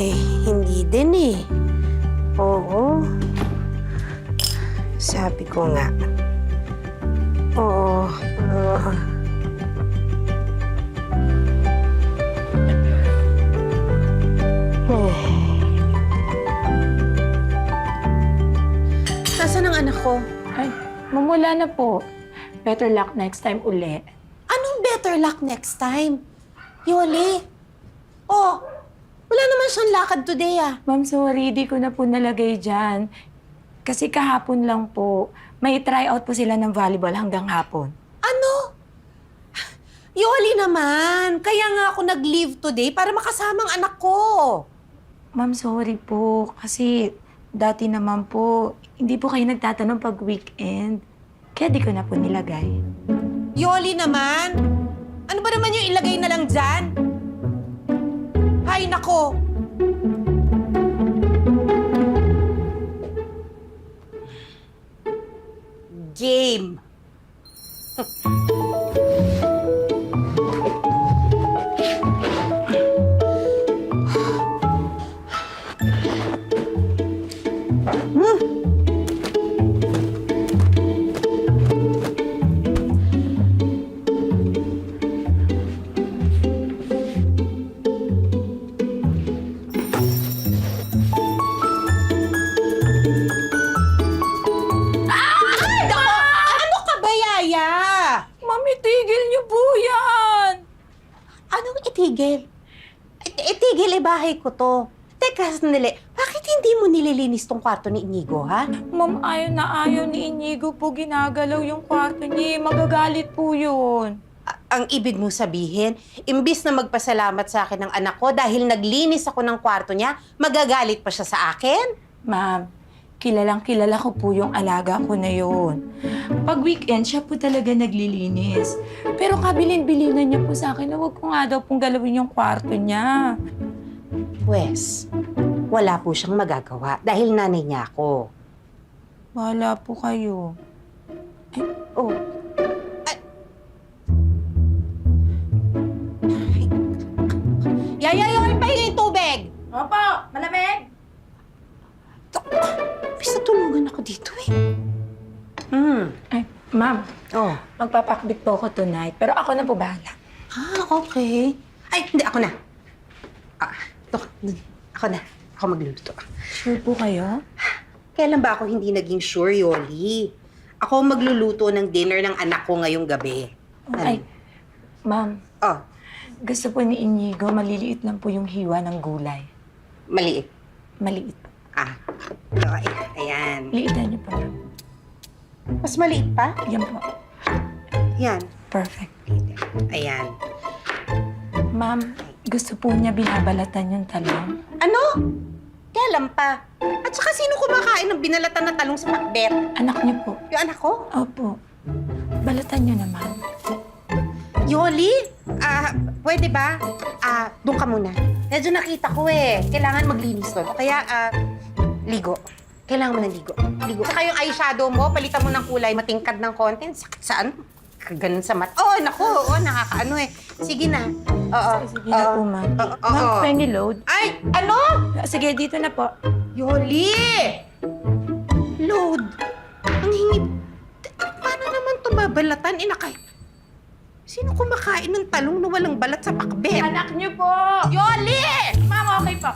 Eh, hindi din eh. Oo. Sabi ko nga. Oo. Nasaan ang anak ko? Ay, mamula na po. Better luck next time uli. Anong better luck next time? Yoli? Oh, wala naman siyang lakad today ah. Ma'am, sorry, di ko na po nalagay dyan. Kasi kahapon lang po, may tryout po sila ng volleyball hanggang hapon. Ano? Yoli naman, kaya nga ako nag-leave today para makasama ang anak ko. Ma'am, sorry po. Kasi dati naman po, hindi po kayo nagtatanong pag weekend. Kaya di ko na po nilagay. Yoli naman, ano ba naman yung ilagay na lang dyan? Hay nako! Game! Ano ka ba, Yaya? Ma'am, itigil niyo po yan! Anong itigil? Itigil, bahay ko to. Teka, sandali. Bakit hindi mo nililinis tong kwarto ni Inigo, ha? Ma'am, ayaw na ayaw ni Inigo po ginagalaw yung kwarto niya. Magagalit po yun. Ang ibig mo sabihin, imbis na magpasalamat sa akin ng anak ko dahil naglinis ako ng kwarto niya, magagalit pa siya sa akin? Ma'am, kilalang kilala ko po yung alaga ko na yun. Pag weekend, siya po talaga naglilinis. Pero kabilin-bilinan niya po sa akin na huwag ko nga daw pong galawin yung kwarto niya. Pwes, wala po siyang magagawa dahil nanay niya ako. Bahala po kayo. Oh. Yaya, yung pahinga yung tubig! Opo, malamig! Bisa tulungan ako dito eh. Ay, ma'am, Oh. magpapakbit po ako tonight. Pero ako na po bahala. Ah, okay. Ay, hindi. Ako na. Ito. Ako na. Ako magluluto. Sure po kayo? Kailan ba ako hindi naging sure, Yoli? Ako magluluto ng dinner ng anak ko ngayong gabi. Ay, ma'am, Oh, gusto po ni Inigo, maliliit lang po yung hiwa ng gulay. maliit. Maliit. Okay. Ayan. Liitan niyo pa, ma'am. Mas maliit pa? Yan po. Yan. Perfect. Ayan. Ma'am, gusto po niya binabalatan yung talong. Ano? Kailan pa? At saka sino kumakain ng binalatan na talong sa pakbet? Anak niyo po. Yung anak ko? Opo. Balatan niyo na, ma'am. Yoli? Pwede ba? Doon ka muna. Medyo nakita ko eh. Kailangan maglinis doon. O kaya, ligo. Kailangan mo ng ligo. Ligo. Saka yung eyeshadow mo, palitan mo ng kulay, matingkad ng konti. Sakit saan? Ganun sa mat. Oh, naku. Oh, nakakaano eh. Sige na. Oo. Sige na po, ma'am. Ma'am, penny load. Ay! Ano? Sige, dito na po. Yoli! Load. Ang hingip. Paano naman ito babalatan? Sino kumakain ng talong na walang balat sa pakbet? Anak niyo po! Yoli! Ma'am, okay po.